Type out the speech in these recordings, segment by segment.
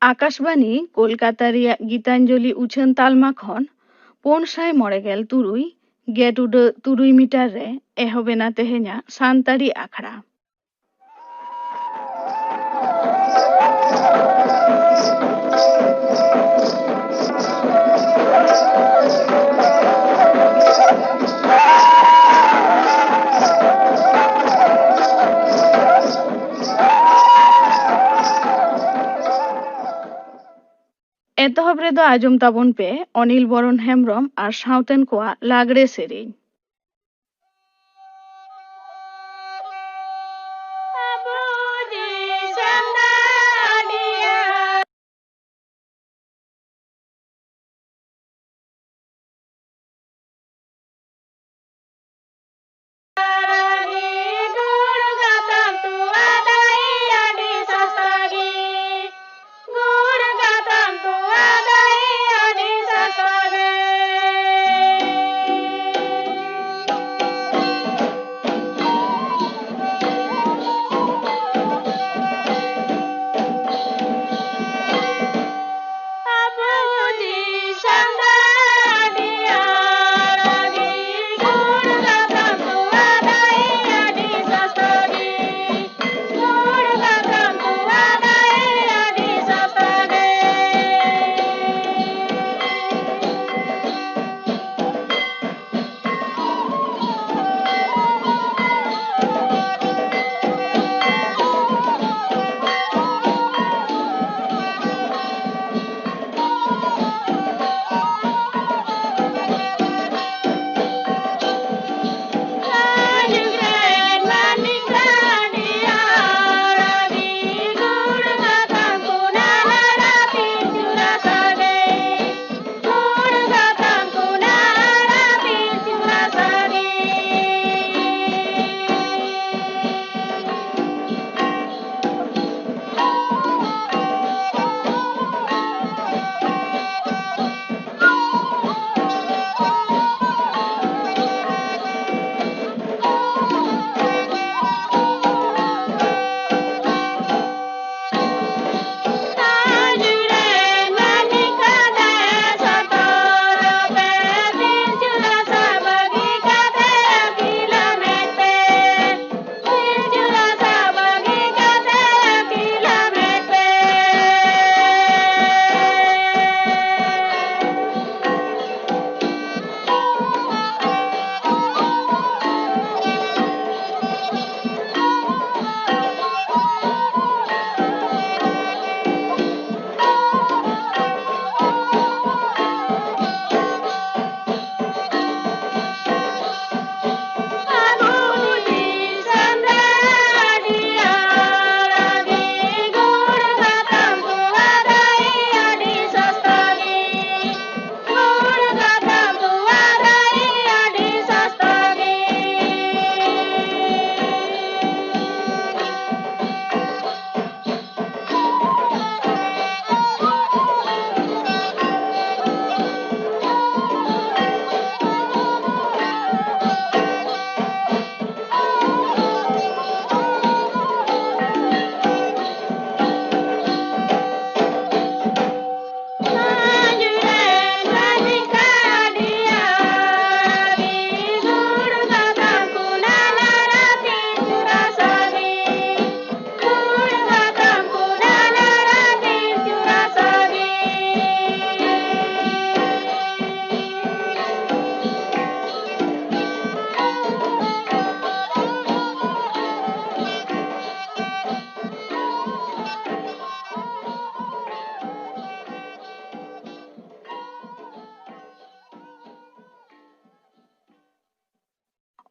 आकाशवाणी कोलकाता रिया गीतांजलि उछन तालमा खन 493 गेटुड 3 मीटर रे एहबेना तेहे냐 सानतारी आखड़ा। एतहब रे दो आजम ताबन पे अनिल बरन हेम्ब्रम और साउतेन कोआ लागड़े सेरेኝ।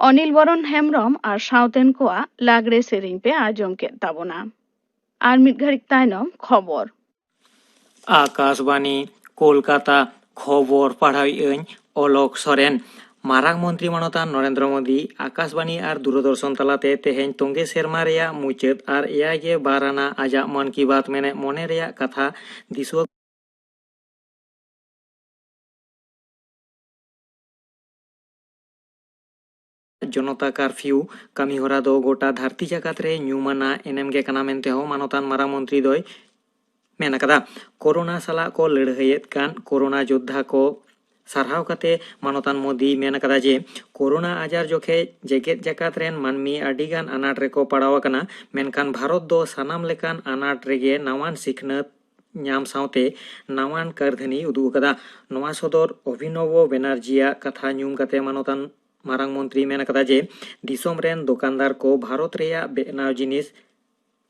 अनिल बरन हेम्ब्रम और साउतेन कोआ लागड़े सेरेኝ पे आजम के ताबोना और मिट घड़िक तायनम खबर आकाशवाणी कोलकाता खबर पढ़ाई अलक सरेन मारांग मंत्री मानतान नरेंद्र मोदी आकाशवाणी और दूरदर्शन तलाते तेहेñ तोंगे सेरमा रेया मुचाद और 12 आना आजा मन की बात मेने मने रेया कथा दिसुआ जनता कर्फ्यू कमी हरा दो गोटा धरती जाकात रे ᱧᱩᱢᱟᱱᱟ एनेम गे कना मेनते हो मानतान मारांग मंत्री दोय मेन अकादा। कोरोना साला को लड़हयेत कान कोरोना योद्धा को सारहाव कते मानतान मोदी मेन अकादा जे कोरोना आजार जोखे जेगेत जाकात रेन मानमी आडिगान अनाट रेको पड़ाव अकना मेनखान भारत दो सानाम लेकान अनाट रेगे नावान सिखनत ᱧᱟᱢ ᱥᱟᱶᱛᱮ ᱱᱟᱣᱟᱱ ᱠᱟᱹᱨᱫᱷᱟᱹᱱᱤ ᱩᱫᱩᱜ ᱟᱠᱟᱫᱟ। ᱱᱚᱣᱟ ᱥᱚᱫᱚᱨ ᱚᱵᱷᱤᱱᱚᱵᱚ ᱵᱮᱱᱟᱨᱡᱤᱭᱟᱜ ᱠᱟᱛᱷᱟ ᱧᱩᱢ ᱠᱟᱛᱮ ᱢᱟᱱᱚᱛᱟᱱ ᱢᱟᱨᱟᱝ ᱢᱚᱱᱛᱨᱤ ᱢᱮᱱ ᱟᱠᱟᱫᱟ ᱡᱮ ᱫᱤᱥᱚᱢ ᱨᱮᱱ ᱫᱚᱠᱟᱱᱫᱟᱨ ᱠᱚ ᱵᱷᱟᱨᱚᱛ ᱨᱮᱭᱟᱜ ᱵᱮᱱᱟᱣ ᱡᱤᱱᱤᱥ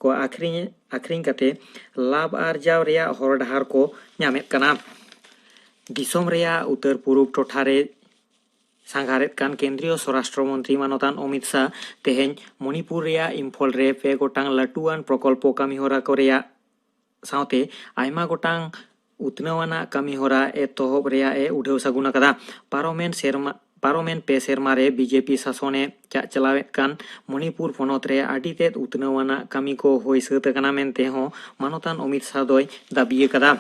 को आखरिंग कते लाभ आर्जाव रेया हर डहार को ᱧᱟᱢᱮᱫ ᱠᱟᱱᱟ। दिसोम रेया उत्तर पूर्व टोठारे सांघारेत कान केंद्रीय स्वराष्ट्र मंत्री मानतान अमित शाह तेहेñ मणिपुर रेया इम्फल रे 2 गोटांग लाटुआन प्रकल्प कामीहोरा को रेया सावते आयमा गोटांग उतनवाना कामीहोरा एतोहब रेया ए उठाव सागुन अकादा। पारोमेन पे सेरमा रे बीजेपी शासने चलावेत कान मणिपुर पनत रे आडितेत उतनवाना कामी को होय सात अकाना मेनते हो मानतान अमित शाह दोय दाबी अकादा।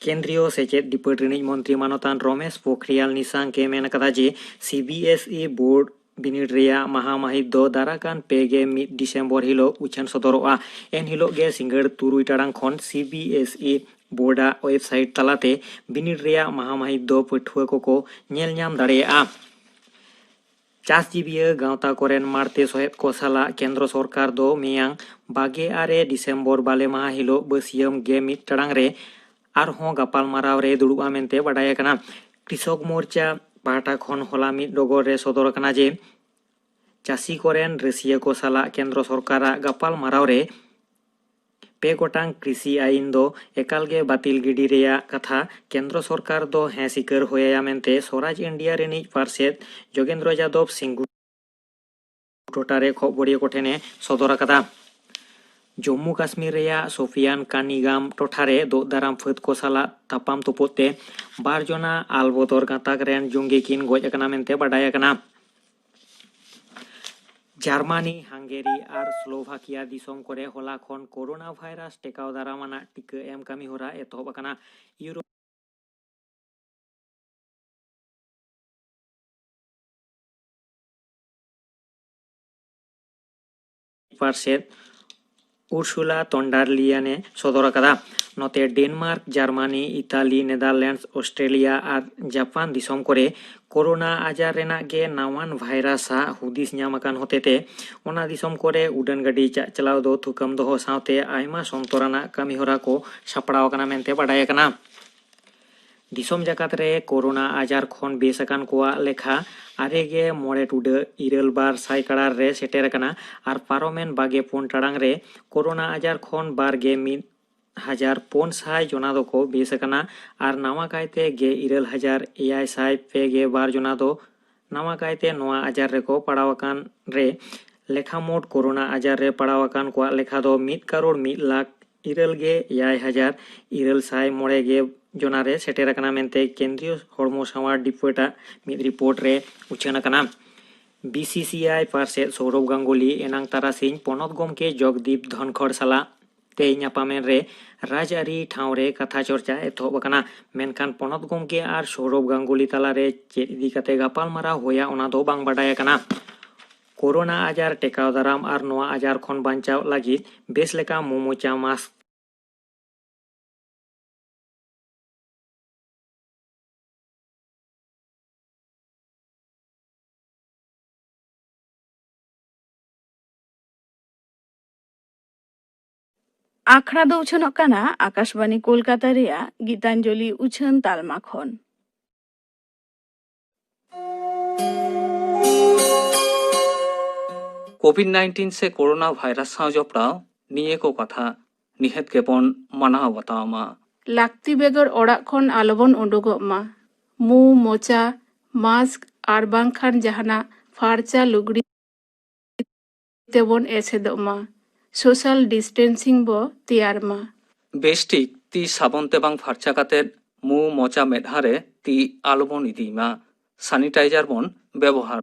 केंद्रीय सेचेद डिपार्ट रिनिज मंत्री मानतान रमेश पोखरियाल निशांके मेन अकादा जे सीबीएसई बोर्ड बिनिड रेया महामाहित दो दाराकान 21 डिसेम्बर हिलो उछान सदरोआ। एन हिलो गे सिंगड़ 3 टाड़ांग खन सीबीएसई बोर्डा वेबसाइट तलाते बिनिड रेया महामाहित दो पठुआ को नेल ᱧᱟᱢ दाड़ेया। चाषजीबीय गावता कोरेन मारते सहेद को साला केंद्र सरकार दो मेयांग 22 डिसेम्बर बाले माह हिलो बसियम 1 टाड़ांग रे आरहों गापाल माराव रे दुड़ुबा मेनते बाडाय कना। कृषक मोर्चा पाहटा खन होला मिद डगर रे सदर कना जे चाषी कोरेन रसिया को साला केंद्र सरकार गापाल माराव रे 2 गोटांग कृषि आईन दो एकाल गे बातिल गिडी रेया कथा केंद्र सरकार दो हें सिकर होया मेनते स्वराज इंडिया रेनिज पार्षद जोगेंद्र यादव सिंगु टोटारे खबरिया कोठेने सदर अकादा। जम्मू काश्मीर रेया सोफियान कानिगाम टोठारे दो दाराम फत को साला तापाम तुपोते 2 जना आलबदर गाताक रेन जंगी किन गज अकना मेनते बाडाय अकना। जार्मानी हांगेरी और स्लोभाकिया दिसोम करे होला खन कोरोना भाइरास टेकाव दारामाना टीका एम कामी होरा एतहब अकना। यूरोप पार्षद उर्सुला तोंडारलियाने सदर अकादा। नोते डेनमार्क जार्मानी इताली नेदारलैंड्स ऑस्ट्रेलिया और जापान दिसोम करे कोरोना आजार रेना गे नावान भाइरासा हुदिस ᱧᱟᱢ अकान होतेते ओना दिसोम करे उडान गाड़ी चलाव दो थुकम दोहो सावते आयमा संतोराना कामी होरा को सापड़ाव अकाना मेनते बाडाय अकाना। दिसोम जाकात रे कोरोना आजार खन बेस अकान कोआ लेखा 9.2 सायकाड़ार रे सेटेर अकाना और पारोमेन 24 टाड़ांग रे कोरोना आजार खन 21,400 जना दो को बेस अकाना और नावा कायते 9,852 जना दो नावा कायते नोआ आजार रे को पड़ाव अकान रे लेखा मोट कोरोना आजार रे पड़ाव अकान कोआ लेखा दो 1,01,08,909 जना रे सेटेर अकाना मेनते केंद्रीय हड़मो सावार डिपार्टा मिद रिपोर्ट रे उछान अकाना। बीसीसीआई पार्षद सौरभ गांगुली एनांग तारासिंह पनत गमके जगदीप धनखड़ साला ते ᱧᱟᱯᱟᱢᱮᱱ रे राजआरी ठाव रे कथा चर्चा एतहब अकाना। मेनखान पनत गमके और सौरभ गांगुली तालारे चेद इदी कते गापाल माराव होया ओना दो बांग बाडाय अकाना। कोरोना आजार टेकाव दाराम और नोआ आजार खन बांचाव लागिद बेस लेका मोमोचा मास्क आखड़ा दो उछन अकाना आकाशवाणी कोलकाता रेया गीतांजलि उछन तालमा खन। कोविड-19 से कोरोना भाइरस साव जपड़ाव निये को कथा निहत के बन मानाव बतावमा। लाक्ति बेगर ओड़ा खन आलोबन उडुगोग मा। मुंह मोचा मास्क आर बांखान जहाना फारचा लुगड़ी तेबन एसेदोग मा। सोशल डिस्टेंसिंग बो तैयार मा। बेस्टिक ती साबन ते बांग फारचा काते मुंह मोचा मेदहारे ती आलोबन इदी मा। सैनिटाइजार बन व्यवहार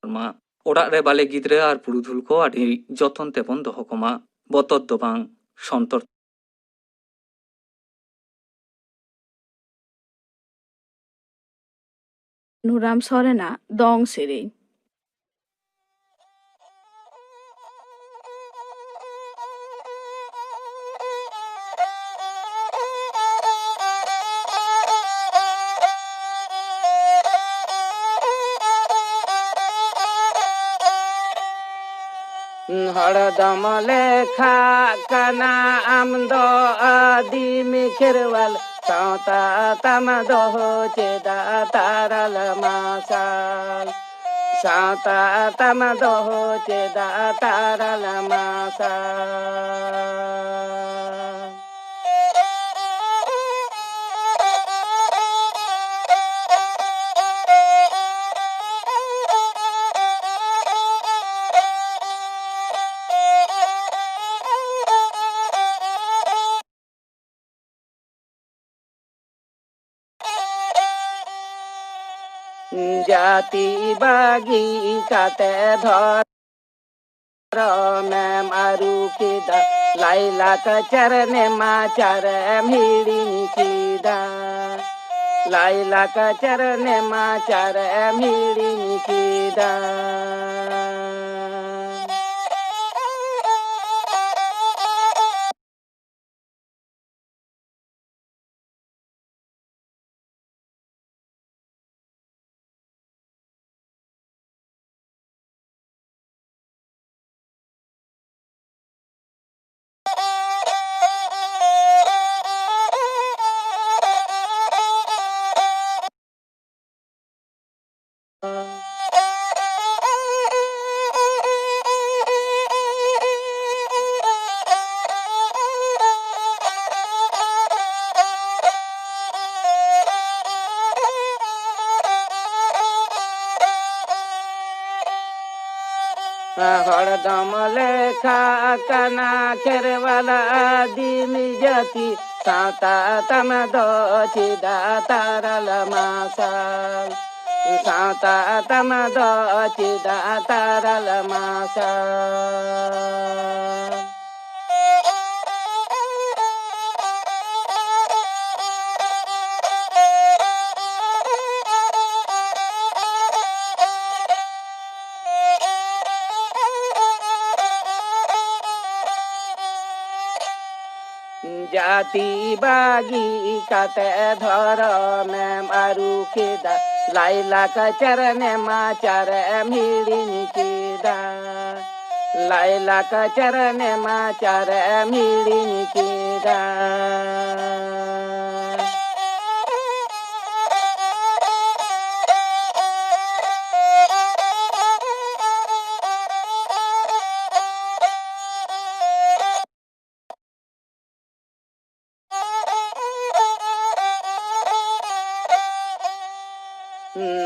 मा। ओड़ा रे बाले गिद्रे आर पुरुधुल को आदि जतन तेबन दोहो को मा। बतर दो बांग संतर ᱱᱩᱨᱟᱢ ᱥᱚᱨᱮᱱᱟᱜ ᱫᱚᱝ ᱥᱮᱨᱮᱧ। हरदम लेखा कना आमदो आदिम खिरवल साता तम दोहो चेदा तारल मासाल साता तम दोहो चेदा तारल मासाल जाति बागी काते धर में मारू किदा लाइला का चरने मा चर मीड़ी किदा लाइला का चरने मा चर मीड़ी किदा हरदम लेखा कना खेरवाला आदिम जाति साता तम दो चिदा तारल मासाल साता तम दो चिदा तारल मासाल जाति बागी काते धर में मारू किदा लाइला का चरने मा चर मीड़ी किदा लाइला का चरने मा चर मीड़ी किदा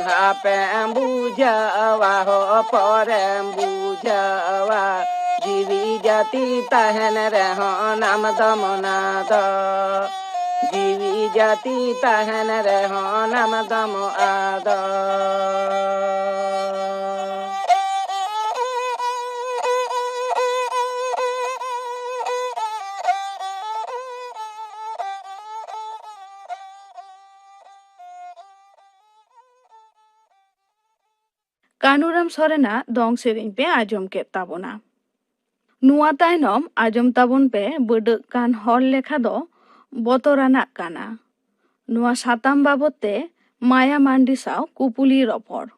हापे बुझावा हो परे बुझावा जीवी जाति तहन रहो नाम दमनाद जीवी जाति तहन रहो नाम दम आद कानुराम सोरेनाग दong सेरेñ पे आजम केद ताबोना। नुआ तायनम आजम ताबोन पे बडक कान हर लेखा दो बतरानाग काना। नुआ साताम बाबत ते माया मांडी साव कुपुली रपड़।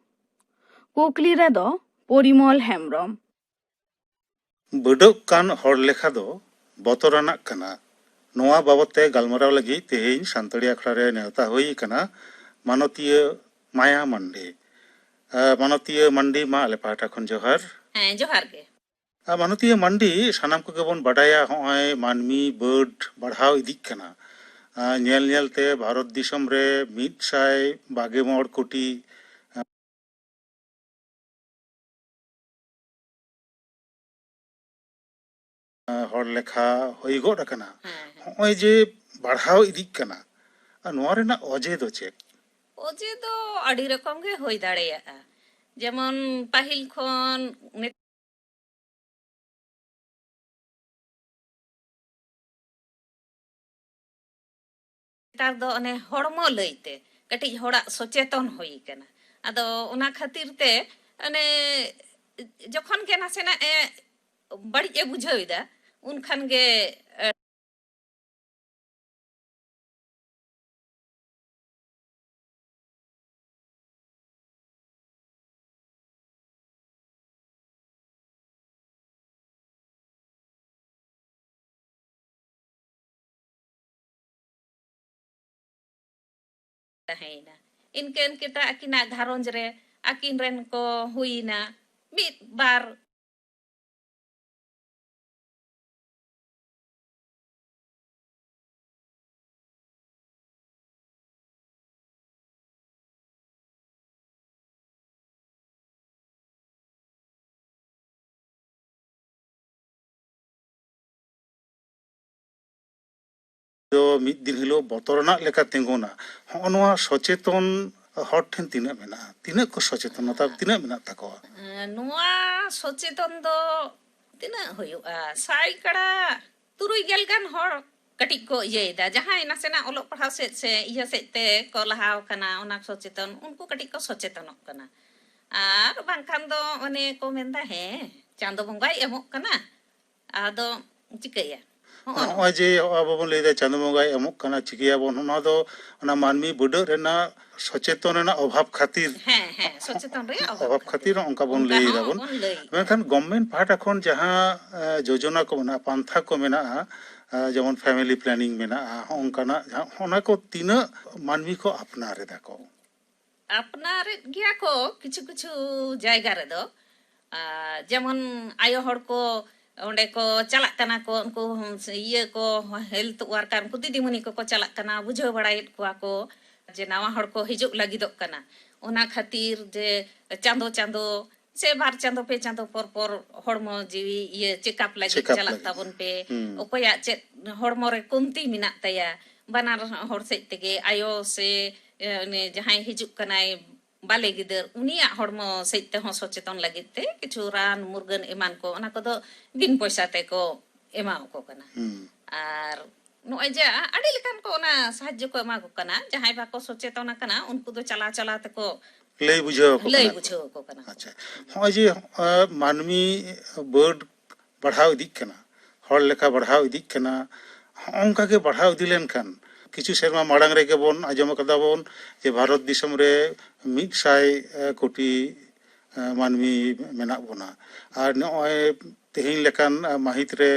कुकली रे दो परिमल हेम्ब्रम। बडक कान हर लेखा दो बतरानाग काना। नोआ बाबत ते गालमाराव लगी तेहेñ सानताड़ी आखड़ा रे नेवता हुई काना मानतीय माया मांडी। मानतीय मांडी मा आले पाहटा खन जोहार। जोहार गे। मानतीय मांडी सानाम को गेबोन बाडाया होय मानमी बर्ड बढ़ाव इदिक काना। नेल नेल ते भारत दिसम रे 129 कोटी हर लेखा हुई गोड काना। होय जे बढ़ाव इदिक काना नोआ रेना अजे दो चेक? ओजे दो अड़ी रकम गे होई दाड़ेया जेमन पाहिल खन नेतार दो अने हड़मो लईते कटिज हड़ा सचेतन होई कना ᱟᱫᱚ ᱚᱱᱟ ᱠᱷᱟᱹᱛᱤᱨ ᱛᱮ ᱚᱱᱮ ᱡᱚᱠᱷᱚᱱ ᱜᱮ ᱱᱟᱥᱮᱱᱟᱜ ᱵᱟᱹᱲᱤᱡ ᱮ ᱵᱩᱡᱷᱟᱹᱣ ᱮᱫᱟ ᱩᱱᱠᱷᱟᱱ ᱜᱮ ᱛᱟᱦᱮᱸᱭᱮᱱᱟ ᱤᱱᱠᱟᱹ ᱤᱱᱠᱟᱹᱛᱮ ᱟᱹᱠᱤᱱᱟᱜ ᱜᱷᱟᱨᱚᱸᱡᱽ ᱨᱮ ᱟᱹᱠᱤᱱ ᱨᱮᱱ ᱠᱚ ᱦᱩᱭᱱᱟ ᱢᱤᱫ ᱵᱟᱨ ᱫᱚ ᱢᱤᱫ ᱫᱤᱱ ᱦᱤᱞᱳᱜ ᱵᱚᱛᱚᱨᱟᱱᱟᱜ ᱞᱮᱠᱟ ᱛᱤᱸᱜᱩᱱᱟ, ᱦᱚᱸᱜᱼᱚ ᱱᱚᱣᱟ ᱥᱚᱪᱮᱛᱚᱱ ᱦᱚᱲ ᱴᱷᱮᱱ ᱛᱤᱱᱟᱹᱜ ᱢᱮᱱᱟᱜᱼᱟ, ᱛᱤᱱᱟᱹᱜ ᱠᱚ ᱥᱚᱪᱮᱛᱚᱱᱚᱛᱟ ᱛᱤᱱᱟᱹᱜ ᱢᱮᱱᱟᱜ ᱛᱟᱠᱚᱣᱟ? ᱱᱚᱣᱟ ᱥᱚᱪᱮᱛᱚᱱ ᱫᱚ ᱛᱤᱱᱟᱹᱜ ᱦᱩᱭᱩᱜᱼᱟ ᱥᱟᱭ ᱠᱟᱲᱟ 70 ᱜᱟᱱ ᱦᱚᱲ ᱠᱟᱹᱴᱤᱡ ᱠᱚ ᱤᱭᱟᱹᱭᱮᱫᱟ ᱡᱟᱦᱟᱸᱭ ᱱᱟᱥᱮᱱᱟᱜ ᱚᱞᱚᱜ ᱯᱟᱲᱦᱟᱣ ᱥᱮᱫ ᱥᱮ ᱤᱭᱟᱹ ᱥᱮᱫ te ko lahaw kana ona socheton unku katik ko sochetonok kana ᱟᱨ ᱵᱟᱝᱠᱷᱟᱱ ᱫᱚ ᱚᱱᱮ ᱠᱚ ᱢᱮᱱᱫᱟ ᱦᱮᱸ ᱪᱟᱸᱫᱚ ᱵᱚᱸᱜᱟᱭ ᱮᱢᱚᱜ ᱠᱟᱱᱟ ᱟᱫᱚ ᱪᱤᱠᱟᱹᱭᱟ ᱦᱚᱸᱜᱼᱚ ᱱᱚᱝᱠᱟ ᱦᱚᱸᱜᱼᱚᱭ ᱡᱮ ᱟᱵᱚ ᱵᱚᱱ ᱞᱟᱹᱭᱫᱟ ᱪᱟᱸᱫᱳ ᱵᱚᱸᱜᱟᱭ ᱮᱢᱚᱜ ᱠᱟᱱᱟ ᱪᱤᱠᱟᱹᱭᱟᱵᱚᱱ, ᱚᱱᱟ ᱫᱚ ᱚᱱᱟ ᱢᱟᱹᱱᱢᱤ ᱵᱩᱰᱟᱹᱜ ᱨᱮᱱᱟᱜ ᱥᱚᱪᱮᱛᱚᱱ ᱨᱮᱱᱟᱜ ᱚᱵᱷᱟᱵ ᱠᱷᱟᱹᱛᱤᱨ ᱦᱮᱸ ᱥᱚᱪᱮᱛᱚᱱ ᱨᱮᱭᱟᱜ ᱚᱵᱷᱟᱵ ᱠᱷᱟᱹᱛᱤᱨ ᱚᱱᱠᱟ ᱵᱚᱱ ᱚᱱᱠᱟ ᱞᱟᱹᱭ ᱦᱚᱸ ᱫᱟᱵᱚᱱ, ᱵᱚᱱ ᱞᱟᱹᱭᱮᱫᱼᱟ ᱢᱮᱱᱠᱷᱟᱱ ᱜᱚᱵᱷᱢᱮᱱᱴ ᱯᱟᱦᱴᱟ ᱠᱷᱚᱱ ᱡᱟᱦᱟᱸ ᱡᱳᱡᱚᱱᱟ ᱠᱚ ᱢᱮᱱᱟᱜᱼᱟ, ᱯᱟᱱᱛᱷᱟ ko ᱢᱮᱱᱟᱜᱼᱟ, ᱡᱮᱢᱚᱱ ᱯᱷᱮᱢᱮᱞᱤ ᱯᱞᱮᱱᱤᱝ ᱢᱮᱱᱟᱜᱼᱟ, ᱚᱱᱠᱟᱱᱟᱜ ᱚᱱᱟ ko ᱛᱤᱱᱟᱹᱜ ᱢᱟᱹᱱᱢᱤ ko ᱟᱯᱱᱟᱨ ᱮᱫᱟ ko? ᱟᱯᱱᱟᱨᱮᱫ ᱜᱮᱭᱟ ᱠᱚ ᱠᱤᱪᱷᱩ ᱠᱤᱪᱷᱩ ᱡᱟᱭᱜᱟ ᱨᱮᱫᱚ ᱡᱮᱢᱚᱱ ᱟᱭᱳ ᱦᱚᱲ ko ᱚᱸᱰᱮ ko ᱪᱟᱞᱟᱜ ᱠᱟᱱᱟ ko ᱩᱱᱠᱩ ᱤᱭᱟᱹ ko ᱦᱮᱞᱛᱷ ᱳᱣᱟᱨᱠᱟᱨ ᱩᱱᱠᱩ ᱫᱤᱫᱤᱢᱩᱱᱤ ᱠᱚᱠᱚ ᱪᱟᱞᱟᱜ ᱠᱟᱱᱟ ᱵᱩᱡᱷᱟᱹᱣ ᱵᱟᱲᱟᱭᱮᱫ ᱠᱚᱣᱟ ko ᱡᱮ ᱱᱟᱣᱟ ᱦᱚᱲ ko ᱦᱤᱡᱩᱜ ᱞᱟᱹᱜᱤᱫᱚᱜ ᱠᱟᱱᱟ ᱚᱱᱟ ᱠᱷᱟᱹᱛᱤᱨ ᱡᱮ ᱪᱟᱸᱫᱳ ᱪᱟᱸᱫᱳ ᱥᱮ 2 ᱪᱟᱸᱫᱳ 2 ᱪᱟᱸᱫᱳ ᱯᱚᱨ ᱯᱚᱨ ᱦᱚᱲᱢᱚ ᱡᱤᱣᱤ ᱤᱭᱟᱹ ᱪᱮᱠᱟᱯ ᱞᱟᱹᱜᱤᱫ ᱪᱮᱠᱟᱯ ᱪᱟᱞᱟᱜ ᱞᱟᱹᱜᱤᱫ ᱛᱟᱵᱚᱱ ᱯᱮ ᱦᱩᱸ ᱚᱠᱚᱭᱟᱜ ᱪᱮᱫ ᱦᱚᱲᱢᱚ ᱨᱮ ᱠᱚᱢᱛᱤ ᱢᱮᱱᱟᱜ ᱛᱟᱭᱟ ᱵᱟᱱᱟᱨ ᱦᱚᱲ ᱥᱮᱫ ᱛᱮᱜᱮ ᱟᱭᱳ ᱥᱮ ᱩᱱᱤ ᱡᱟᱦᱟᱸᱭ ᱦᱤᱡᱩᱜ ᱠᱟᱱᱟᱭ ᱵᱟᱞᱮ ᱜᱤᱫᱟᱹᱨ ᱩᱱᱤᱭᱟᱜ ᱦᱚᱲᱢᱚ ᱥᱮᱫ ᱛᱮᱦᱚᱸ ᱥᱚᱪᱮᱛᱚᱱ ᱞᱟᱹᱜᱤᱫ ᱛᱮ ᱠᱤᱪᱷᱩ ᱨᱟᱱ ᱢᱩᱨᱜᱟᱹᱱ ᱮᱢᱟᱱ ko ᱚᱱᱟ ᱠᱚᱫᱚ ᱵᱤᱱ ᱯᱚᱭᱥᱟ ᱛᱮᱠᱚ ᱮᱢᱟᱣᱟᱠᱚ ᱠᱟᱱᱟ ᱦᱩᱸ ᱟᱨ ᱱᱚᱜᱼᱚᱭ ᱡᱮ ᱟᱹᱰᱤ ᱞᱮᱠᱟᱱ ko ᱚᱱᱟ ᱥᱟᱦᱟᱡᱽᱡᱚ ko ᱮᱢᱟ ᱠᱚ ᱠᱟᱱᱟ ᱡᱟᱦᱟᱸᱭ ᱵᱟᱠᱚ ᱥᱚᱪᱮᱛᱚᱱ ᱟᱠᱟᱱᱟ ᱩᱱᱠᱩ ᱫᱚ ᱪᱟᱞᱟᱣ ᱪᱟᱞᱟᱣ ᱛᱮᱠᱚ ᱞᱟᱹᱭ ᱵᱩᱡᱷᱟᱹᱣ ᱟᱠᱚ ᱞᱟᱹᱭ ᱠᱟᱱᱟ ᱠᱚ᱾ ᱵᱩᱡᱷᱟᱹᱣ ᱟᱠᱚ ᱠᱟᱱᱟ ko ᱟᱪᱪᱷᱟ, ᱦᱚᱸᱜᱼᱚᱭ ᱡᱮ ᱢᱟᱹᱱᱢᱤ ᱵᱟᱹᱰ ᱵᱟᱲᱦᱟᱣ ᱤᱫᱤᱜ ᱠᱟᱱᱟ, ᱦᱚᱲ ᱞᱮᱠᱟ ᱵᱟᱲᱦᱟᱣ ᱤᱫᱤᱜ ᱠᱟᱱᱟ, ᱦᱚᱸᱜᱼᱚᱝᱠᱟ ᱜᱮ ᱵᱟᱲᱦᱟᱣ ᱤᱫᱤ ᱞᱮᱱᱠᱷᱟन ᱠᱤᱪᱷᱩ ᱥᱮᱨᱢᱟ ᱢᱟᱲᱟᱝ ᱨᱮᱜᱮ ᱵᱚᱱ ᱟᱸᱡᱚᱢ ᱟᱠᱟᱫᱟ ᱵᱚᱱ ᱡᱮ ᱵᱷᱟᱨᱚᱛ ᱫᱤᱥᱚᱢ ᱨᱮ 100 ᱠᱳᱴᱤ ᱢᱟᱹᱱᱢᱤ ᱢᱮᱱᱟᱜ ᱵᱚᱱᱟ ᱟᱨ ᱱᱚᱜᱼᱚᱭ ᱛᱮᱦᱮᱧ ᱞᱮᱠᱟᱱ ᱢᱟᱹᱦᱤᱛ ᱨᱮ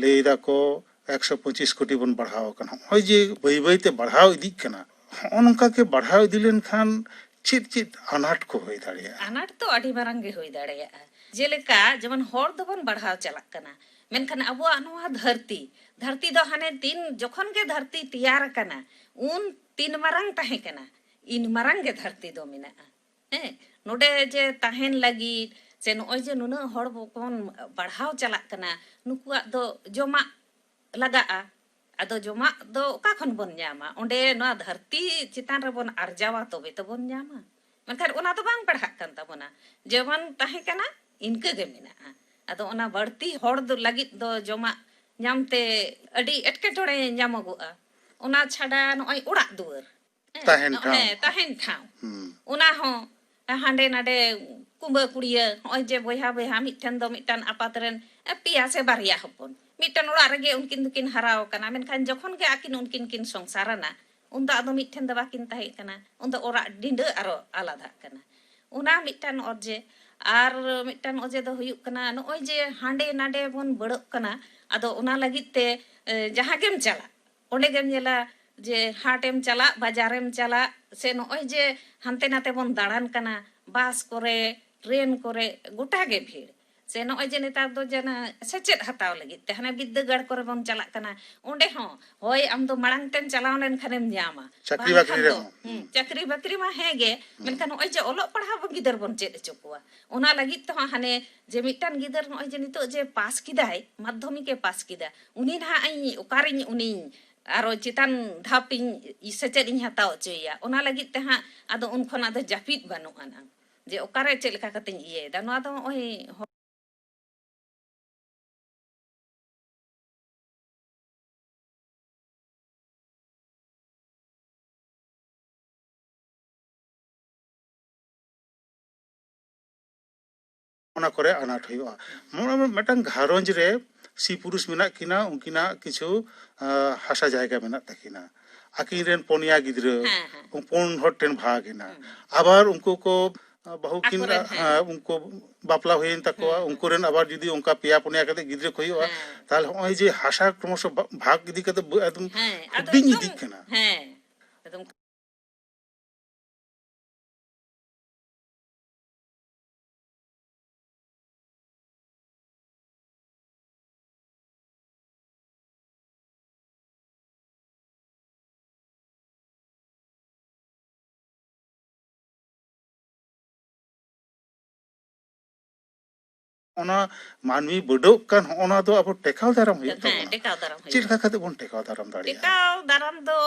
ᱞᱟᱹᱭ ᱫᱟᱠᱚ 125 ᱠᱳᱴᱤ ᱵᱚᱱ ᱵᱟᱲᱦᱟᱣ ᱟᱠᱟᱱᱟ᱾ ᱦᱚᱸᱜᱼᱚᱭ ᱡᱮ ᱵᱟᱹᱭ ᱵᱟᱹᱭᱛᱮ ᱵᱟᱲᱦᱟᱣ ᱤᱫᱤᱜ ᱠᱟᱱᱟ, ᱦᱚᱸᱜᱼᱚ ᱱᱚᱝᱠᱟ ᱜᱮ ᱵᱟᱲᱦᱟᱣ ᱤᱫᱤ ᱞᱮᱱᱠᱷᱟᱱ ᱪᱮᱫ ᱪᱮᱫ ᱟᱱᱟᱴ ko ᱦᱩᱭ ᱫᱟᱲᱮᱭᱟᱜᱼᱟ? ᱟᱱᱟᱴ ᱫᱚ ᱟᱹᱰᱤ ᱢᱟᱨᱟᱝ ᱜᱮ ᱦᱩᱭ ᱫᱟᱲᱮᱭᱟᱜᱼᱟ ᱡᱮᱞᱮᱠᱟ ᱡᱮᱢᱚᱱ ᱦᱚᱲ ᱫᱚᱵᱚᱱ ᱵᱟᱲᱦᱟᱣ ᱪᱟᱞᱟᱜ ᱠᱟᱱᱟ ᱢᱮᱱᱠᱷᱟᱱ ᱟᱵᱚᱣᱟᱜ ᱱᱚᱣᱟ ᱫᱷᱟᱹᱨᱛᱤ ᱫᱚ ᱦᱟᱱᱮ ᱛᱤᱱ ᱡᱚᱠᱷᱚᱱ ᱜᱮ ᱫᱷᱟᱹᱨᱛᱤ ᱛᱮᱭᱟᱨ ᱟᱠᱟᱱᱟ ᱩᱱ ᱛᱤᱱ ᱢᱟᱨᱟᱝ ᱛᱟᱦᱮᱸ ᱠᱟᱱᱟ ᱤᱱ ᱢᱟᱨᱟᱝ ᱜᱮ ᱫᱷᱟᱹᱨᱛᱤ ᱫᱚ ᱢᱮᱱᱟᱜᱼᱟ ᱦᱮᱸ ᱱᱚᱰᱮ ᱡᱮ ᱛᱟᱦᱮᱱ ᱞᱟᱹᱜᱤᱫ ᱥᱮ ᱱᱚᱜᱼᱚᱭ ᱡᱮ ᱱᱩᱱᱟᱹᱜ ᱦᱚᱲ ᱵᱚᱱ ᱵᱟᱲᱦᱟᱣ ᱪᱟᱞᱟᱜ ᱠᱟᱱᱟ ᱱᱩᱠᱩᱣᱟᱜ ᱫᱚ ᱡᱚᱢᱟᱜ ᱞᱟᱜᱟᱜᱼᱟ ᱟᱫᱚ ᱡᱚᱢᱟᱜ ᱫᱚ ᱚᱠᱟ ᱠᱷᱚᱱ ᱵᱚᱱ ᱧᱟᱢᱟ ᱚᱸᱰᱮ ᱱᱚᱣᱟ ᱫᱷᱟᱹᱨᱛᱤ ᱪᱮᱛᱟᱱ ᱨᱮᱵᱚn ᱟᱨᱡᱟᱣᱟ ᱛᱚᱵᱮ ᱛᱚᱵᱚᱱ ᱧᱟᱢᱟ ᱢᱮᱱᱠᱷᱟᱱ ᱚᱱᱟ ᱫᱚ ᱵᱟᱝ ᱯᱟᱲᱦᱟᱜ ᱠᱟᱱ ᱛᱟᱵᱚᱱᱟ ᱡᱮᱢᱚᱱ ᱛᱟᱦᱮᱸ ᱠᱟᱱᱟ ᱤᱱᱠᱟᱹ ᱜᱮ ᱢᱮᱱᱟᱜᱼᱟ ᱟᱫᱚ ᱚᱱᱟ ᱵᱟᱹᱲᱛᱤ ᱦᱚᱲ ᱫᱚ ᱞᱟᱹᱜᱤᱫ ᱫᱚ ᱡᱚᱢᱟᱜ ᱧᱟᱢᱛᱮ ᱟᱹᱰᱤ ᱮᱴᱠᱮᱴᱚᱬᱮ ᱧᱟᱢᱚᱜᱚᱜᱼᱟ ᱚᱱᱟ ᱪᱷᱟᱰᱟ ᱱᱚᱜᱼᱚᱭ ᱚᱲᱟᱜ ᱫᱩᱣᱟᱹᱨ ᱛᱟᱦᱮᱱ ᱴᱷᱟᱶ ᱛᱟᱦᱮᱱ ᱴᱷᱟᱶ ᱦᱩᱸ ᱚᱱᱟ ᱦᱚᱸ ᱦᱟᱸᱰᱮ ᱱᱟᱰᱮ ᱠᱩᱢᱵᱟᱹ ᱠᱩᱲᱤᱭᱟᱹ ᱱᱚᱜᱼᱚᱭ ᱡᱮ ᱵᱚᱭᱦᱟ ᱵᱚᱭᱦᱟ ᱢᱤᱫᱴᱷᱮᱱ ᱫᱚ ᱢᱤᱫᱴᱟᱱ ᱟᱯᱟᱛ ᱨᱮᱱ 2 ᱥᱮ 2 ᱦᱚᱯᱚᱱ ᱢᱤᱫᱴᱟᱱ ᱚᱲᱟᱜ ᱨᱮᱜᱮ ᱩᱱᱠᱤᱱ ᱫᱚᱠᱤᱱ ᱦᱟᱨᱟᱣ ᱟᱠᱟᱱᱟ ᱢᱮᱱᱠᱷᱟन ᱡᱚᱠᱷᱚᱱ ᱜᱮ ᱟᱹᱠᱤᱱ ᱩᱱᱠᱤᱱ ᱠᱤᱱ ᱥᱚᱝᱥᱟᱨᱟᱱᱟ ᱩᱱᱫᱚ ᱟᱫᱚ ᱢᱤᱫᱴᱷᱮᱱ ᱫᱚ ᱵᱟᱠᱤᱱ ᱛᱟᱦᱮᱸ ᱠᱟᱱᱟ ᱩᱱᱫᱚ ᱚᱲᱟᱜ ᱰᱤᱸᱰᱟᱹ ᱟᱨᱚ ᱟᱞᱟᱫᱟᱜ ᱠᱟᱱᱟ ᱚᱱᱟ ᱢᱤᱫᱴᱟᱱ ᱚᱡᱮ ᱟᱨ ᱢᱤᱫᱴᱟᱱ ᱚᱡᱮ ᱫᱚ ᱦᱩᱭᱩᱜ ᱠᱟᱱᱟ ᱱᱚᱜᱼᱚᱭ ᱡᱮ ᱦᱟᱸᱰᱮ ᱱᱟᱰᱮ ᱵᱚᱱ ᱵᱟᱹᱲᱚᱜ ᱠᱟᱱᱟ ᱟᱫᱚ ᱚᱱᱟ ᱞᱟᱹᱜᱤᱫ ᱛᱮ ᱡᱟᱦᱟᱸ ᱜᱮᱢ ᱪᱟᱞᱟᱜ ᱚᱸᱰᱮ ᱜᱮᱢ ᱧᱮᱞᱟ ᱡᱮ ᱦᱟᱴᱮᱢ ᱪᱟᱞᱟᱜ ᱵᱟᱡᱟᱨᱮᱢ ᱪᱟᱞᱟᱜ ᱥᱮ ᱱᱚᱜᱼᱚᱭ ᱡᱮ ᱦᱟᱱᱛᱮ ᱱᱟᱛᱮ ᱵᱚᱱ ᱫᱟᱬᱟᱱ ᱠᱟᱱᱟ ᱵᱟᱥ ᱠᱚᱨᱮ ᱴᱨᱮᱱ ᱠᱚᱨᱮ ᱜᱚᱴᱟ ᱜᱮ ᱵᱷᱤᱲ ᱥᱮ ᱱᱚᱜᱼᱚᱭ ᱡᱮ ᱱᱮᱛᱟᱨ ᱫᱚ ᱡᱮ ᱥᱮᱪᱮᱫ ᱦᱟᱛᱟᱣ ᱞᱟᱹᱜᱤᱫ te ᱦᱟᱱᱮ ᱵᱤᱫᱽᱫᱟᱹᱜᱟᱲ ᱠᱚᱨᱮ ᱵᱚᱱ ᱪᱟᱞᱟᱜ ᱠᱟᱱᱟ ᱚᱸᱰᱮ ᱦᱚᱸ ᱦᱳᱭ ᱟᱢ ᱫᱚ ᱢᱟᱲᱟᱝ ᱛᱮᱢ ᱪᱟᱞᱟᱣ ᱞᱮᱱᱠᱷᱟᱱᱮᱢ ᱧᱟᱢᱟ ᱪᱟᱹᱠᱨᱤ ᱵᱟᱹᱠᱨᱤ ᱵᱟᱝᱠᱷᱟᱱ ᱫᱚ ᱨᱮᱦᱚᱸ ᱪᱟᱹᱠᱨᱤ ᱵᱟᱹᱠᱨᱤ ᱢᱟ ᱦᱮᱸᱜᱮ ᱢᱮᱱᱠᱷᱟन ᱱᱚᱜᱼᱚᱭ ᱡᱮ ᱚᱞᱚᱜ ᱯᱟᱲᱦᱟᱣ ᱜᱤᱫᱟᱹᱨ ᱵᱚᱱ ᱪᱮᱫ ᱦᱚᱪᱚ ᱠᱚᱣᱟ ᱚᱱᱟ ᱞᱟᱹᱜᱤᱫ ᱛᱮᱦᱚᱸ ᱦᱟᱱᱮ ᱡᱮ ᱢᱤᱫᱴᱟᱱ ᱜᱤᱫᱟᱹᱨ ᱱᱚᱜᱼᱚᱭ ᱡᱮ ᱱᱤᱛᱚᱜ ᱡᱮ ᱯᱟᱥ ᱠᱮᱫᱟᱭ ᱢᱟᱫᱽᱫᱷᱚᱢᱤᱠᱮ ᱯᱟᱥ ᱠᱮᱫᱟ ᱩᱱᱤ ᱱᱟᱦᱟᱜ ᱤᱧ ᱚᱠᱟᱨᱤᱧ ᱩᱱᱤᱧ ᱟᱨᱚ ᱪᱮᱛᱟᱱ ᱫᱷᱟᱯᱤᱧ ᱥᱮᱪᱮᱫ ᱤᱧ ᱦᱟᱛᱟᱣ ᱦᱚᱪᱚᱭᱮᱭᱟ ᱚᱱᱟ ᱞᱟᱹᱜᱤᱫ te ᱦᱟᱸᱜ ᱟᱫᱚ ᱩᱱ ᱠᱷᱚᱱᱟᱜ ᱫᱚ ᱡᱟᱹᱯᱤᱫ ᱵᱟᱹᱱᱩᱜ ᱟᱱᱟᱝ ᱡᱮ ᱚᱠᱟᱨᱮ ᱪᱮᱫ ᱞᱮᱠᱟ ᱠᱟᱛᱮᱧ ᱤᱭᱟᱹᱭᱮᱫᱟ ᱱᱚᱣᱟ ᱫᱚ ᱱᱚᱜᱼᱚᱭ ᱚᱱᱟ ᱠᱚᱨᱮ ᱟᱱᱟᱴ ᱦᱩᱭᱩᱜᱼᱟ ᱢᱤᱫᱴᱟᱝ ᱜᱷᱟᱨᱚᱸᱡᱽ ᱨᱮ ᱥᱤ ᱯᱩᱨᱩष ᱢᱮᱱᱟᱜ ᱠᱤᱱᱟ ᱩᱱᱠᱤᱱᱟᱜ ᱠᱤᱪᱷᱩ ᱦᱟᱥᱟ ᱡᱟᱭᱜᱟ ᱢᱮᱱᱟᱜ ᱛᱟᱹᱠᱤᱱᱟ ᱟᱹᱠᱤᱱ ᱨᱮᱱ ᱯᱩᱱᱭᱟ ᱜᱤᱫᱽᱨᱟᱹ ᱯᱩᱱ ᱦᱚᱲ ᱴᱷᱮᱱ ᱵᱷᱟᱜᱽ ᱮᱱᱟ ᱟᱵᱟᱨ ᱩᱱᱠᱩ ko ᱵᱟᱹᱦᱩ ᱠᱤᱱ ᱩᱱᱠᱩ ᱵᱟᱯᱞᱟ ᱦᱩᱭᱮᱱ ᱛᱟᱠᱚᱣᱟ ᱩᱱᱠᱩ ᱨᱮᱱ ᱟᱵᱟर ᱡᱩᱫᱤ ᱚᱱᱠᱟ ᱯᱮᱭᱟ ᱯᱩᱱᱭᱟ ᱠᱟᱛᱮ ᱜᱤᱫᱽᱨᱟᱹ ᱠᱚ ᱦᱩᱭᱩᱜᱼᱟ ᱛᱟᱦᱞᱮ ᱱᱚᱜᱼᱚᱭ ᱡᱮ ᱦᱟᱥᱟ ᱠᱨᱚᱢᱚᱥᱚ ᱵᱷᱟᱜᱽ ᱤᱫᱤ ᱠᱟᱛᱮ ᱮᱠᱫᱚᱢ ᱦᱩᱰᱤᱧ ᱤᱫᱤᱜ ᱠᱟᱱᱟ ᱮᱠᱫᱚᱢ ᱚᱱᱟ ᱢᱟᱹᱱᱢᱤ ᱵᱟᱹᱰᱟᱹᱜ ᱠᱟᱱ ᱚᱱᱟ ᱫᱚ ᱟᱵᱚ ᱴᱮᱠᱟᱣ ᱫᱟᱨᱟᱢ ᱦᱩᱭᱩᱜ ᱛᱟᱵᱚᱱᱟ ᱴᱮᱠᱟᱣ ᱫᱟᱨᱟᱢ ᱪᱮᱫ ᱦᱩᱭᱩᱜᱼᱟ ᱞᱮᱠᱟ ᱠᱟᱛᱮ ᱵᱚᱱ ᱴᱮᱠᱟᱣ ᱫᱟᱨᱟᱢ ᱫᱟᱲᱮᱭᱟᱜᱼᱟ ᱴᱮᱠᱟᱣ ᱫᱟᱨᱟᱢ ᱫᱚ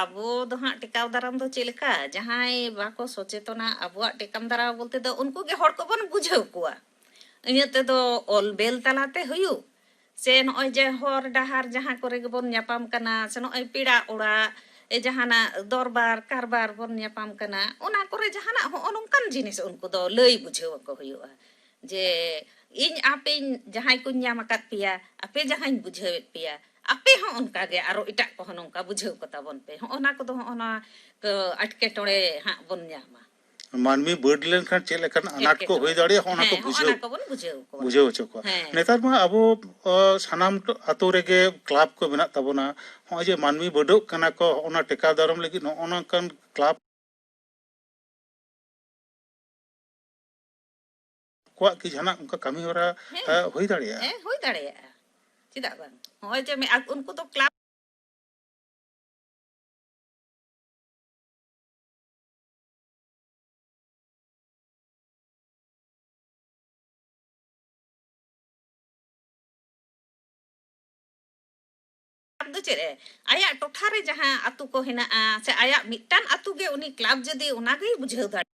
ᱟᱵᱚ ᱫᱚ ᱦᱟᱸᱜ ᱴᱮᱠᱟᱣ ᱫᱟᱨᱟᱢ ᱫᱚ ᱪᱮᱫ ᱞᱮᱠᱟ ᱡᱟᱦᱟᱸᱭ ᱵᱟᱠᱚ ᱥᱚᱪᱮᱛᱚᱱᱟ ᱟᱵᱚᱣᱟᱜ ᱴᱮᱠᱟᱢ ᱫᱟᱨᱟᱢ ᱵᱚᱞᱛᱮ ᱫᱚ ᱩᱱᱠᱩ ᱜᱮ ᱦᱚᱲ ᱠᱚᱵᱚᱱ ᱵᱩᱡᱷᱟᱹᱣ ᱠᱚᱣᱟ ᱤᱱᱟᱹ ᱛᱮᱫᱚ ᱚᱞ ᱵᱮᱞ ᱛᱟᱞᱟᱛᱮ ᱦᱩᱭᱩᱜ ᱥᱮ ᱱᱚᱜᱼᱚᱭ ᱡᱮ ᱦᱚᱨ ᱰᱟᱦᱟᱨ ᱡᱟᱦᱟᱸ ᱠᱚᱨᱮ ᱜᱮᱵᱚᱱ ᱧᱟᱯᱟᱢ ᱠᱟᱱᱟ ᱥᱮ ᱱᱚᱜᱼᱚᱭ ᱯᱮᱲᱟ ᱚᱲᱟᱜ ᱡᱟᱦᱟᱱᱟᱜ ᱫᱚᱨᱵᱟᱨ ᱠᱟᱨᱵᱟᱨ ᱵᱚᱱ ᱧᱟᱯᱟᱢ ᱠᱟᱱᱟ ᱚᱱᱟ ᱠᱚᱨᱮ ᱡᱟᱦᱟᱱᱟᱜ ᱦᱚᱸᱜᱼᱚ ᱱᱚᱝᱠᱟᱱ ᱡᱤᱱᱤᱥ ᱩᱱᱠᱩ ᱫᱚ ᱞᱟᱹᱭ ᱵᱩᱡᱷᱟᱹᱣ ᱟᱠᱚ ᱦᱩᱭᱩᱜᱼᱟ ᱡᱮ ᱤᱧ ᱟᱯᱮᱧ ᱡᱟᱦᱟᱸᱭ ᱠᱚᱧ ᱧᱟᱢ ᱟᱠᱟᱫ ᱯᱮᱭᱟ ᱟᱯᱮ ᱡᱟᱦᱟᱸᱧ ᱵᱩᱡᱷᱟᱹᱣᱮᱫ ᱯᱮᱭᱟ ᱟᱯᱮ ᱦᱚᱸ ᱚᱱᱠᱟᱜᱮ ᱟᱨᱚ ᱮᱴᱟᱜ ᱠᱚᱦᱚᱸ ᱱᱚᱝᱠᱟ ᱵᱩᱡᱷᱟᱹᱣ ᱠᱚᱛᱟ ᱵᱚᱱ ᱯᱮ ᱦᱚᱸᱜᱼᱚᱱᱟ ᱠᱚᱫᱚ ᱦᱚᱸᱜᱼᱚᱱᱟ ᱮᱴᱠᱮᱴᱚᱬᱮ ᱦᱟᱸᱜ ᱵᱚᱱ ᱧᱟᱢᱟ ᱢᱟᱹᱱᱢᱤ ᱵᱟᱹᱰ ᱞᱮᱱᱠᱷᱟᱱ ᱪᱮᱫ ᱞᱮᱠᱟᱱ ᱟᱱᱟᱴ ᱠᱚ ᱦᱩᱭ ᱫᱟᱲᱮᱭᱟᱜᱼᱟ ᱚᱱᱟ ᱠᱚ ᱦᱚᱸᱜᱼᱚᱱᱟ ᱠᱚᱵᱚᱱ ᱵᱩᱡᱷᱟᱹᱣ ᱠᱚᱣᱟ ᱵᱩᱡᱷᱟᱹᱣ ᱦᱚᱪᱚ ᱠᱚᱣᱟ ᱱᱮᱛᱟᱨ ᱢᱟ ᱟᱵᱚ ᱥᱟᱱᱟᱢ ᱟᱛᱳ ᱨᱮᱜᱮ ᱠᱞᱟᱵᱽ ko ᱢᱮᱱᱟᱜ ᱛᱟᱵᱚᱱᱟ ᱱᱚᱜᱼᱚᱭ ᱡᱮ ᱢᱟᱹᱱᱢᱤ ᱵᱟᱹᱰᱟᱹᱜ ᱠᱟᱱᱟ ko ᱚᱱᱟ ᱴᱮᱠᱟᱣ ᱫᱟᱨᱟᱢ ᱞᱟᱹᱜᱤᱫ ᱱᱚᱜᱼᱚ ᱱᱚᱝᱠᱟᱱ ᱠᱞᱟᱵᱽ ᱠᱚᱣᱟᱜ ᱠᱤ ᱡᱟᱦᱱᱟᱜ ᱚᱱᱠᱟ ᱠᱟᱹᱢᱤ ᱦᱚᱨᱟ ᱦᱩᱭ ᱫᱟᱲᱮᱭᱟᱜᱼᱟ ᱦᱩᱭ ᱫᱟᱲᱮᱭᱟᱜᱼᱟ ᱪᱮᱫᱟᱜ ᱵᱟᱝ ᱱᱚᱜᱼᱚᱭ ᱡᱮ ᱩᱱᱠᱩ ᱫᱚ ᱠᱞᱟᱵᱽ ᱫᱚ ᱪᱮᱫ ᱟᱭᱟᱜ ᱴᱚᱴᱷᱟ ᱨᱮ ᱡᱟᱦᱟᱸ ᱟᱛᱳ ᱠᱚ ᱦᱮᱱᱟᱜᱼᱟ ᱥᱮ ᱟᱭᱟᱜ ᱢᱤᱫᱴᱟᱝ ᱟᱛᱳ ᱜᱮ ᱩᱱᱤ ᱠᱞᱟᱵᱽ ᱡᱩᱫᱤ ᱚᱱᱟᱜᱮᱭ ᱵᱩᱡᱷᱟᱹᱣ ᱫᱟᱲᱮᱭᱟᱜᱼᱟ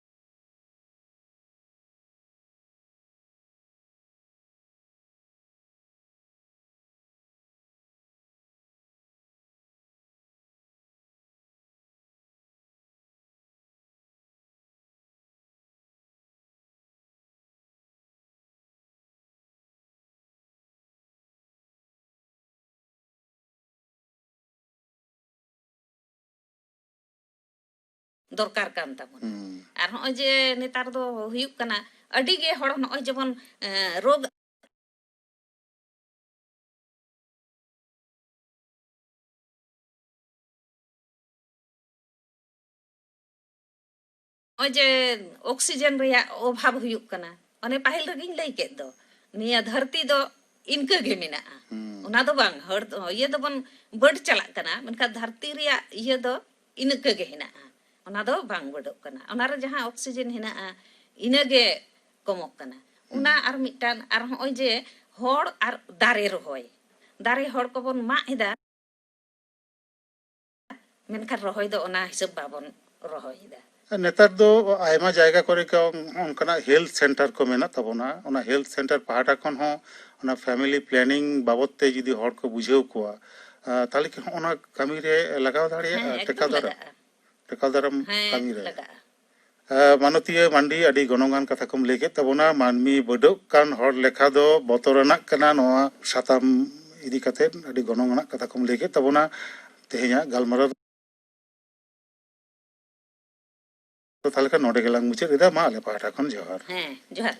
ᱫᱚᱨᱠᱟর ᱠᱟᱱ ᱛᱟᱵᱚᱱᱟ ᱟᱨ ᱱᱚᱜᱼᱚᱭ ᱡᱮ ᱱᱮᱛᱟᱨ ᱫᱚ ᱦᱩᱭᱩᱜ ᱠᱟᱱᱟ ᱟᱹᱰᱤ ᱜᱮ ᱦᱚᱲ ᱱᱚᱜᱼᱚᱭ ᱡᱮᱢᱚᱱ ᱨᱳᱜᱽ nog'oy je oksigen reyak obhab huyuk kana ᱚᱱᱮ ᱯᱟᱹᱦᱤᱞ ᱨᱮᱜᱤᱧ ᱞᱟᱹᱭ ᱠᱮᱫ ᱫᱚ ᱱᱤᱭᱟᱹ ᱫᱷᱟᱹᱨᱛᱤ ᱫᱚ ᱤᱱᱠᱟᱹ ᱜᱮ ᱢᱮᱱᱟᱜᱼᱟ ᱚᱱᱟ ᱫᱚ ᱵᱟᱝ ᱦᱚᱲ ᱤᱭᱟᱹ ᱫᱚᱵᱚᱱ ᱵᱟᱹᱰ ᱪᱟᱞᱟᱜ ᱠᱟᱱᱟ ᱢᱮᱱᱠᱷᱟᱱ ᱫᱷᱟᱹᱨᱛᱤ ᱨᱮᱭᱟᱜ ᱤᱭᱟᱹ ᱫᱚ ᱤᱱᱠᱟᱹ ᱜᱮ ᱦᱮᱱᱟᱜᱼᱟ ᱚᱱᱟ ᱫᱚ ᱵᱟᱝ ᱵᱟᱹᱰᱚᱜ ᱠᱟᱱᱟ ᱚᱱᱟᱨᱮ ᱡᱟᱦᱟᱸ ᱚᱠᱥᱤᱡᱮᱱ ᱦᱮᱱᱟᱜᱼᱟ ᱤᱱᱟᱹᱜᱮ ᱠᱚᱢᱚᱜ ᱠᱟᱱᱟ ᱚᱱᱟ ᱟᱨ ᱢᱤᱫᱴᱟᱱ ᱟᱨ ᱱᱚᱜᱼᱚᱭ ᱡᱮ ᱦᱚᱲ ᱟᱨ ᱫᱟᱨᱮ ᱨᱚᱦᱚᱭ ᱫᱟᱨᱮ ᱦᱚᱲ ᱠᱚᱵᱚᱱ ᱢᱟᱜ ᱮᱫᱟ ᱢᱮᱱᱠᱷᱟᱱ ᱨᱚᱦᱚᱭ ᱫᱚ ᱚᱱᱟ ᱦᱤᱥᱟᱹᱵ ᱵᱟᱵᱚᱱ ᱨᱚᱦᱚᱭᱮᱫᱟ ᱱᱮᱛᱟর ᱫᱚ ᱟᱭᱢᱟ ᱡᱟᱭᱜᱟ ᱠᱚᱨᱮ ᱜᱮ ᱚᱱᱠᱟᱱᱟᱜ ᱦᱮᱞᱛᱷ ᱥᱮᱱᱴᱟᱨ ko ᱢᱮᱱᱟᱜ ᱛᱟᱵᱚᱱᱟ ᱚᱱᱟ ᱦᱮᱞᱛᱷ ᱥᱮᱱᱴᱟর ᱯᱟᱦᱴᱟ ᱠᱷᱚᱱ ᱦᱚᱸ ᱚᱱᱟ ᱯᱷᱮᱢᱤᱞᱤ ᱯᱞᱮᱱᱤᱝ ᱵᱟᱵᱚᱫ ᱛᱮ ᱡᱩᱫᱤ ᱦᱚᱲ ᱠᱚ ᱵᱩᱡᱷᱟᱹᱣ ᱠᱚᱣᱟ ᱛᱟᱦᱞᱮ ᱠᱤ ᱚᱱᱟ ᱠᱟᱹᱢᱤ ᱨᱮ ᱞᱟᱜᱟᱣ ᱫᱟᱲᱮᱭᱟᱜᱼᱟ ᱴᱮᱠᱟᱣ ᱫᱟᱨᱟᱢ ᱠᱟᱹᱢᱤ ᱨᱮ ᱞᱟᱜᱟᱜᱼᱟ ᱢᱟᱱᱚᱛᱤᱭᱟᱹ ᱢᱟᱱᱰᱤ ᱟᱹᱰᱤ ᱜᱚᱱᱚᱝᱟᱱ ᱠᱟᱛᱷᱟ ᱠᱚᱢ ᱞᱟᱹᱭ ᱠᱮᱫ ᱛᱟᱵᱚᱱᱟ ᱢᱟᱹᱱᱢᱤ ᱵᱟᱹᱰᱟᱹᱜ ᱠᱟᱱ ᱦᱚᱲ ᱞᱮᱠᱷᱟ ᱫᱚ ᱵᱚᱛᱚᱨᱟᱱᱟᱜ ᱠᱟᱱᱟ ᱱᱚᱣᱟ ᱥᱟᱛᱟᱢ ᱤᱫᱤ ᱠᱟᱛᱮᱫ ᱟᱹᱰᱤ ᱜᱚᱱᱚᱝᱟᱱᱟᱜ ᱠᱟᱛᱷᱟ ᱠᱚᱢ ᱞᱟᱹᱭ ᱠᱮᱫ ᱛᱟᱵᱚᱱᱟ ᱛᱮᱦᱮᱧᱟᱜ ᱜᱟᱞᱢᱟᱨᱟᱣ ᱛᱟᱦᱞᱮ ᱠᱷᱟᱱ ᱱᱚᱰᱮ ᱜᱮᱞᱟᱝ ᱢᱩᱪᱟᱹᱫ ᱮᱫᱟ ᱢᱟ ᱟᱞᱮ ᱯᱟᱦᱴᱟ ᱠᱷᱚᱱ ᱡᱚᱦᱟᱨ ᱡᱚᱦᱟᱨ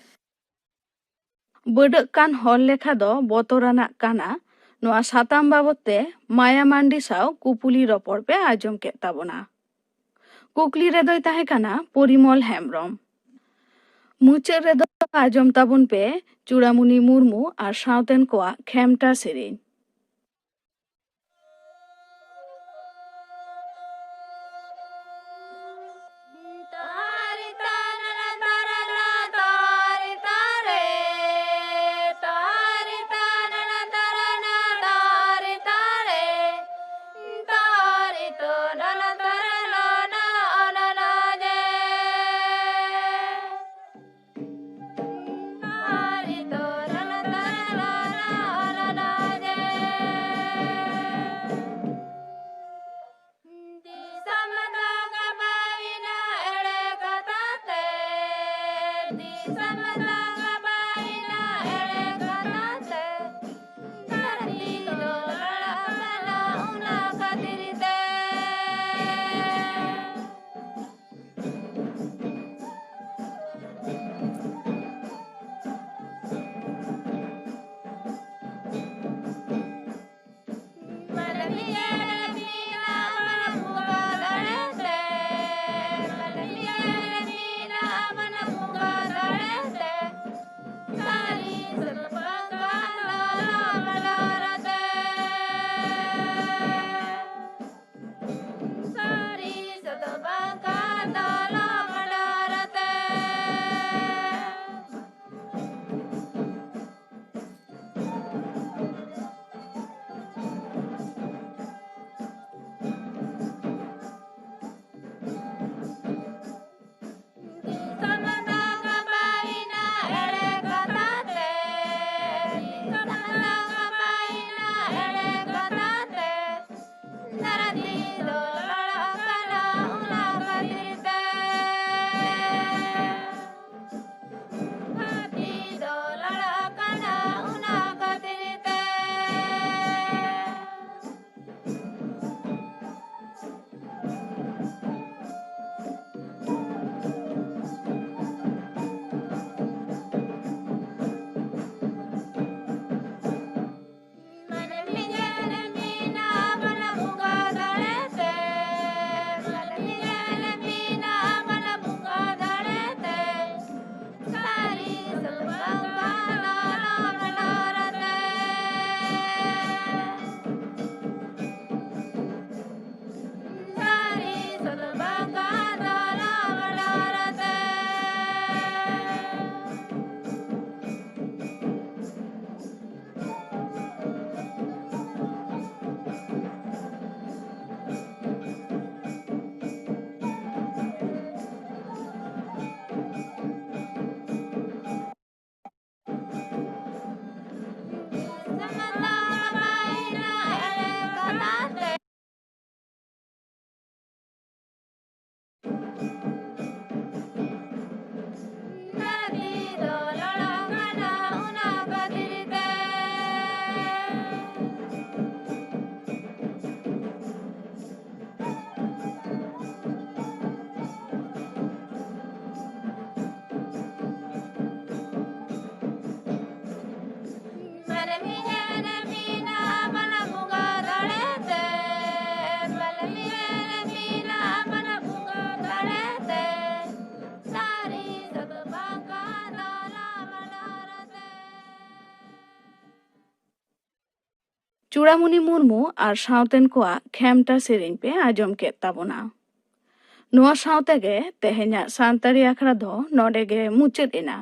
ᱵᱟᱹᱰᱟᱹᱜ ᱠᱟᱱ ᱦᱚᱲ ᱞᱮᱠᱷᱟ ᱫᱚ ᱵᱚᱛᱚᱨᱟᱱᱟᱜ ᱠᱟᱱᱟ ᱱᱚᱣᱟ ᱥᱟᱛᱟᱢ ᱵᱟᱵᱚᱫ ᱛᱮ ᱢᱟᱭᱟ ᱢᱟᱱᱰᱤ ᱥᱟᱶ ᱠᱩᱯᱩᱞᱤ ᱨᱚᱯᱚᱲ ᱯᱮ ᱟᱸᱡᱚᱢ ᱠᱮᱫ ᱛᱟᱵᱚᱱᱟ ᱠᱩᱠᱞᱤ ᱨᱮᱫᱚᱭ ᱛᱟᱦᱮᱸ ᱠᱟᱱᱟ ᱯᱚᱨᱤᱢᱚᱞ ᱦᱮᱢᱵᱨᱚᱢ ᱢᱩᱪᱟᱹᱫ ᱨᱮᱫᱚ ᱟᱸᱡᱚᱢ ᱛᱟᱵᱚᱱ ᱯᱮ ᱪᱩᱲᱟᱢᱩᱱᱤ ᱢᱩᱨᱢᱩ ᱟᱨ ᱥᱟᱶᱛᱮᱱ ᱠᱚᱣᱟᱜ ᱠᱷᱮᱢᱴᱟ ᱥᱮᱨᱮᱧ ᱪᱩᱲᱟᱢᱩᱱᱤ ᱢᱩᱨᱢᱩ ᱟᱨ ᱥᱟᱶᱛᱮᱱ ᱠᱚᱣᱟᱜ ᱠᱷᱮᱢᱴᱟ ᱥᱮᱨᱮᱧ ᱯᱮ ᱟᱸᱡᱚᱢ ᱠᱮᱫ ᱛᱟᱵᱚᱱᱟ। ᱱᱚᱣᱟ ᱥᱟᱶᱛᱮᱜᱮ ᱛᱮᱦᱮᱧᱟᱜ ᱥᱟᱱᱛᱟᱲᱤ ᱟᱠᱷᱲᱟ ᱫᱚ ᱱᱚᱰᱮ ᱜᱮ ᱢᱩᱪᱟᱹᱫ ᱮᱱᱟ।